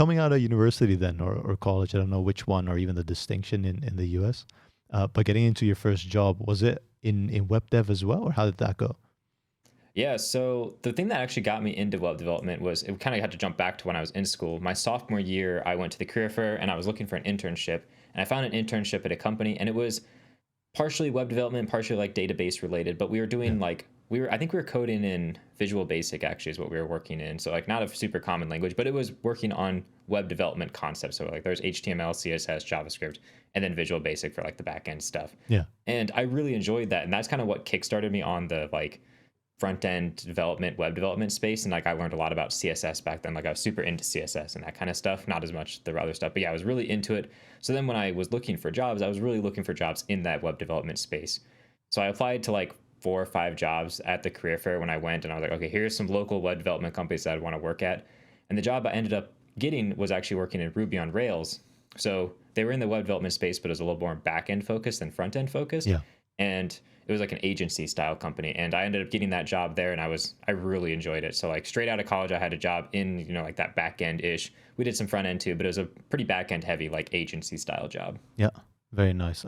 Coming out of university then, or college, I don't know which one, or even the distinction in the US, but getting into your first job, was it in web dev as well, or how did that go? Yeah, so the thing that actually got me into web development was it kind of had to jump back to when I was in school. My sophomore year, I went to the career fair and I was looking for an internship. And I found an internship at a company, and it was partially web development, partially like database related. But we were Yeah. doing like, I think we were coding in Visual Basic actually is what we were working in. So like not a super common language, but it was working on web development concepts. So like there's HTML, CSS, JavaScript, and then Visual Basic for like the back end stuff. Yeah. And I really enjoyed that. And that's kind of what kickstarted me on the like front end development, web development space. And like I learned a lot about CSS back then. Like I was super into CSS and that kind of stuff, not as much the other stuff, but yeah, I was really into it. So then when I was looking for jobs, I was really looking for jobs in that web development space. So I applied to like 4 or 5 jobs at the career fair when I went, and I was like, okay, here's some local web development companies that I want to work at. And the job I ended up getting was actually working in Ruby on Rails. So they were in the web development space, but it was a little more back end focused than front end focused. Yeah. And it was like an agency style company, and I ended up getting that job there, and I really enjoyed it. So like straight out of college I had a job in, like that back end ish. We did some front end too, but it was a pretty back end heavy like agency style job. Yeah. Very nice.